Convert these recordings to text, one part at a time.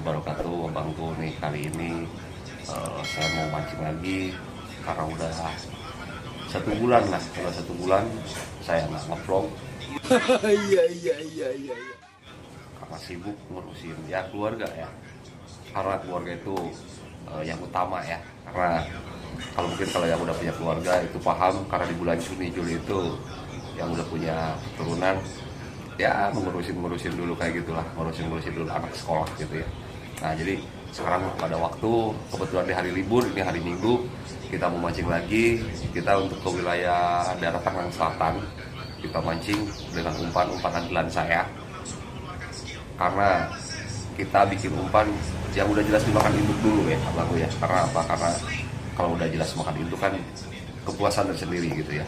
wabarakatuh, Bang Tuh. Nih kali ini saya mau mancing lagi karena udah 1 bulan lah, saya nggak ngevlog. Iya. Karena sibuk ngurusin ya keluarga ya. Karena keluarga itu yang utama ya. Karena kalau yang udah punya keluarga itu paham, karena di bulan Juni Juli itu yang udah punya keturunan ya ngurusin dulu kayak gitulah, ngurusin dulu anak sekolah gitu ya. Nah jadi sekarang pada waktu kebetulan di hari libur, ini hari Minggu, kita mau mancing lagi. Kita untuk ke wilayah daerah Tangerang Selatan, kita mancing dengan umpan andalan saya, karena kita bikin umpan yang udah jelas dimakan induk dulu ya abangku ya. Karena apa? Karena kalau udah jelas makan induk kan kepuasan tersendiri gitu ya.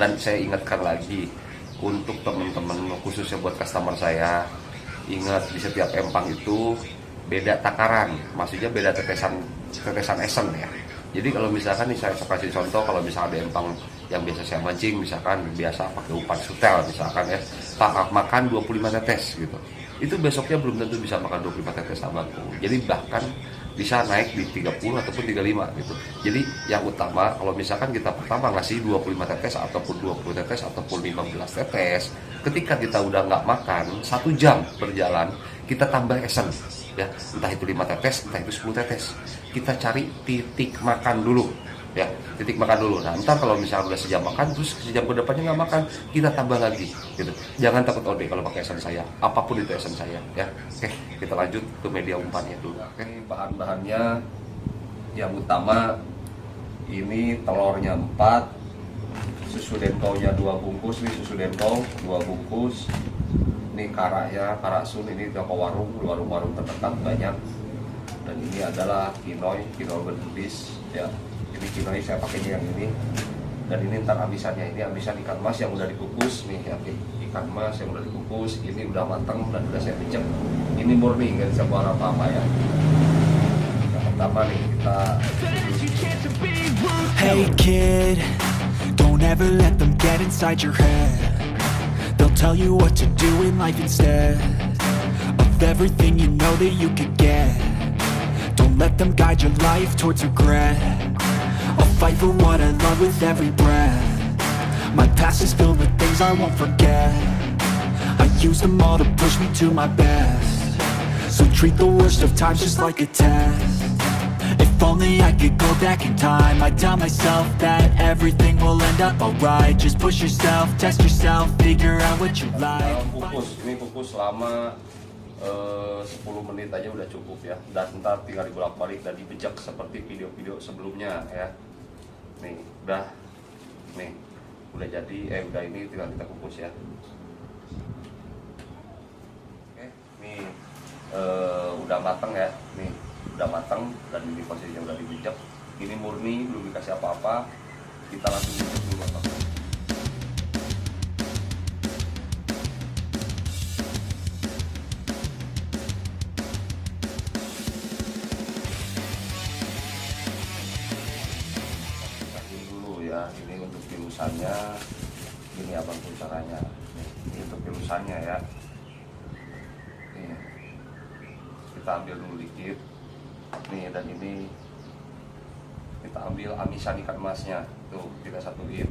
Dan saya ingatkan lagi untuk teman-teman, khususnya buat customer saya, ingat di setiap empang itu beda takaran, maksudnya beda tetesan esen ya. Jadi kalau misalkan nih saya kasih contoh, kalau misalkan ada empang yang biasa saya mancing, misalkan biasa pakai umpan sutel misalkan ya, makan 25 tetes gitu, itu besoknya belum tentu bisa makan 25 tetes abangku. Jadi bahkan bisa naik di 30 ataupun 35 gitu. Jadi yang utama kalau misalkan kita pertama ngasih 25 tetes ataupun 20 tetes ataupun 15 tetes, ketika kita udah nggak makan 1 jam berjalan, kita tambah esen ya, entah itu 5 tetes, entah itu 10 tetes. Kita cari titik makan dulu ya, titik makan dulu. Nah ntar kalau misalnya udah sejam makan, terus sejam ke depannya nggak makan, kita tambah lagi gitu. Jangan takut OD kalau pakai esen saya, apapun itu esen saya ya. Oke, kita lanjut ke media umpannya dulu. Oke, bahan-bahannya yang utama ini telurnya 4, susu dentonya 2 bungkus, nih susu dento 2 bungkus. Ini karak sun, ini toko warung terdekat banyak. Dan ini adalah kinoy berlebis ya. Ini kinoy saya pakainya yang ini. Dan ini ntar abisannya, ini abisan ikan mas yang udah dikukus nih ya. Ikan mas yang udah dikukus, ini udah matang dan udah saya pecek. Ini murni, nggak bisa buat apa-apa ya. Yang pertama nih kita, Hey kid, don't ever let them get inside your head. They'll tell you what to do in life instead of everything you know that you could get. Don't let them guide your life towards regret. I'll fight for what I love with every breath. My past is filled with things I won't forget. I use them all to push me to my best. So treat the worst of times just like a test. If only I could go back in time, I'd tell myself that everything will end up alright. Just push yourself, test yourself, figure out what you like. Ini kukus selama 10 menit aja udah cukup ya. Dan ntar tinggal dibolak-balik dan dibejek seperti video-video sebelumnya ya. Nih udah jadi, udah ini tinggal kita kukus ya. Oke, nih udah mateng ya. Nih udah mateng dan ini posisinya udah dibejek. Ini murni, belum dikasih apa-apa. Kita langsung bejek dulu atau ya. Ini untuk pilusannya, ini abang tuh caranya. Ini untuk pilusannya ya. Nih, kita ambil dulu dikit. Nih, dan ini kita ambil amisan ikan emasnya. Tuh, kita satuin.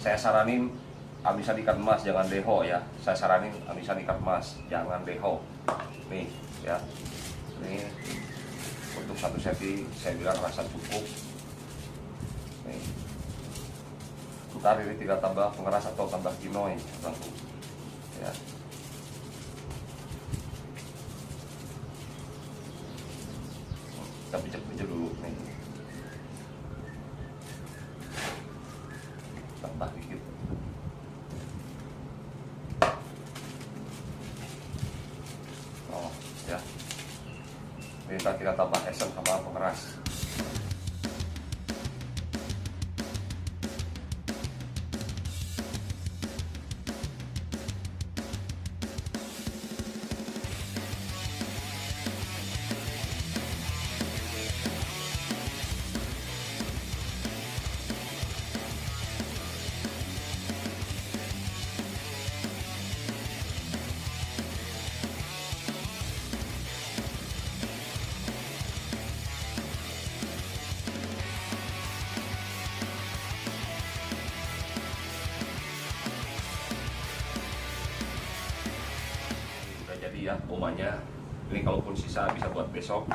Saya saranin amisan ikan emas, jangan deho ya. Saya saranin amisan ikan emas, jangan deho. Nih, ya. Nih, untuk 1 seti saya bilang rasa cukup. Nih. Ntar ini tinggal tambah pengeras atau tambah kinoy langsung ya. Kita pijak-pijak dulu nih, tambah dikit. Oh ya, ini kita tambah esen sama pengeras. jadi ya bomanya. Ini kalaupun sisa bisa buat besok.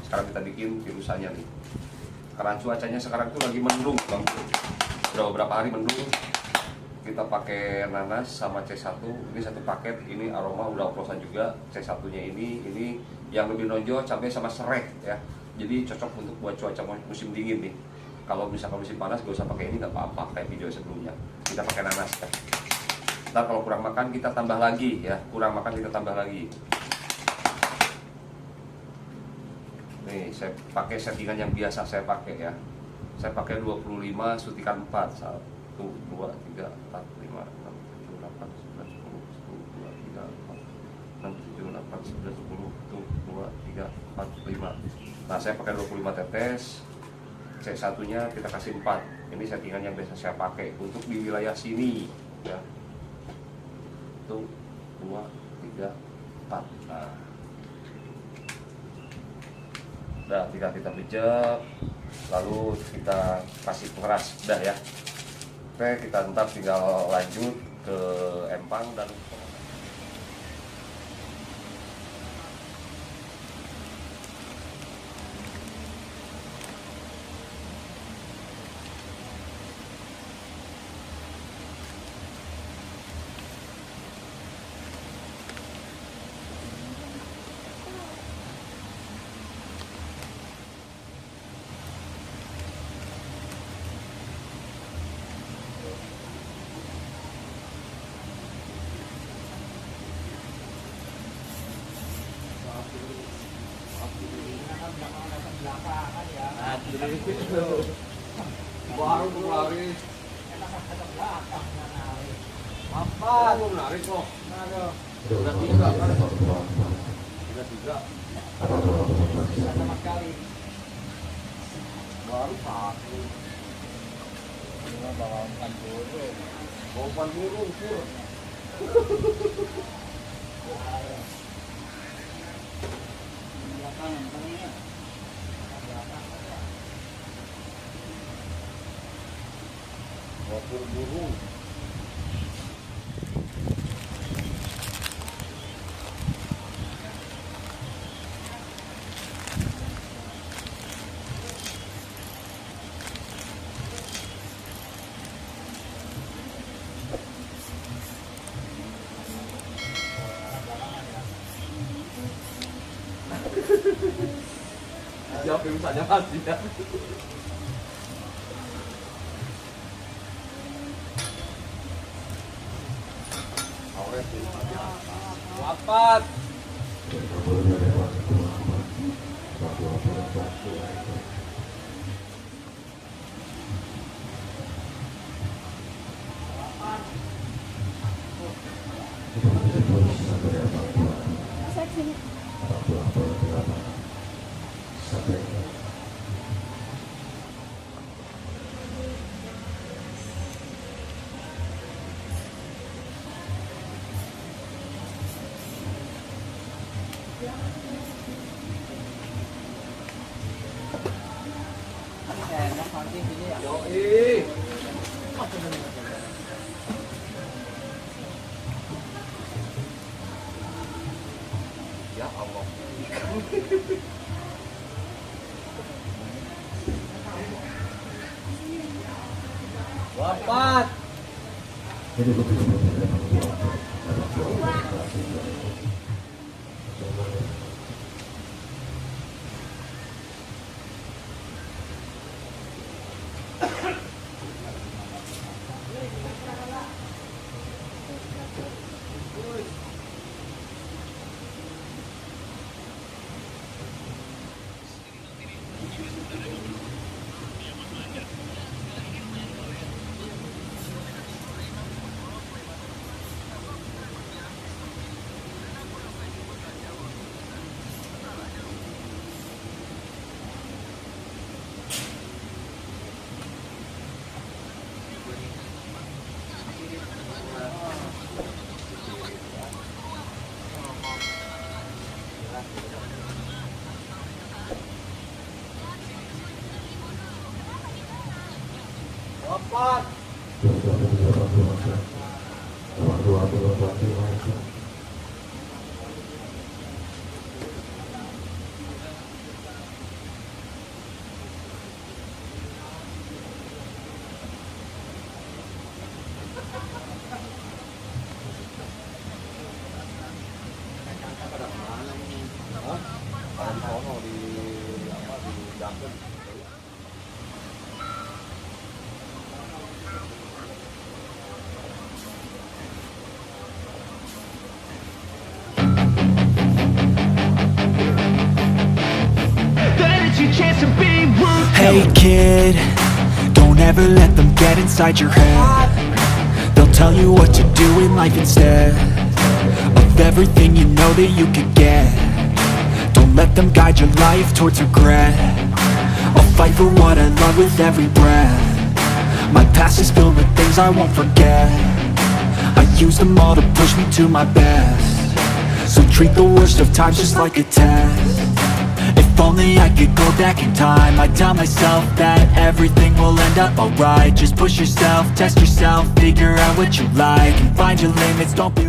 Sekarang kita bikin virusannya nih. Karena cuacanya sekarang tuh lagi mendung bang, udah beberapa hari mendung. Kita pakai nanas sama C1, ini satu paket. Ini aroma udah oplosan juga. C1 nya ini yang lebih nonjol cabai sama serai ya. Jadi cocok untuk buat cuaca musim dingin nih. Kalau misalkan musim panas gak usah pakai ini, nggak apa-apa kayak video sebelumnya. Kita pakai nanas ya. Ntar kalau kurang makan kita tambah lagi ya, kurang makan kita tambah lagi. Nih saya pakai settingan yang biasa saya pakai ya. Saya pakai 25 suntikan 4. 1, 2, 3, 4, 5, 6, 7, 8, 9, 10, 11, 12, 13, 14, 15, 16, 17, 18, 19, 20, 21, 22, 23, 24, 25. Nah saya pakai 25 tetes. C1 nya kita kasih 4. Ini settingan yang biasa saya pakai untuk di wilayah sini ya. 1, 2, 3, 4. Nah udah tinggal kita pijak, lalu kita kasih pengeras udah ya. Oke, kita ntar tinggal lanjut ke empang dan baru lari. Apa? Belum lari kok. Udah 3 kan? Udah 3. Sama sekali. Baru 1. Ini bawa umpan burung. Bawa umpan burung pur. Wapur burung. Siap misalnya masih ya. Wapat. Yoi. Ya Allah. Wapat. Wapat. chance to be rude. Hey kid, don't ever let them get inside your head. They'll tell you what to do in life instead of everything you know that you could get. Don't let them guide your life towards regret. I'll fight for what I love with every breath. My past is filled with things I won't forget. I use them all to push me to my best. So treat the worst of times just like a test. If only I could go back in time, I'd tell myself that everything will end up alright. Just push yourself, test yourself, figure out what you like, and find your limits, don't be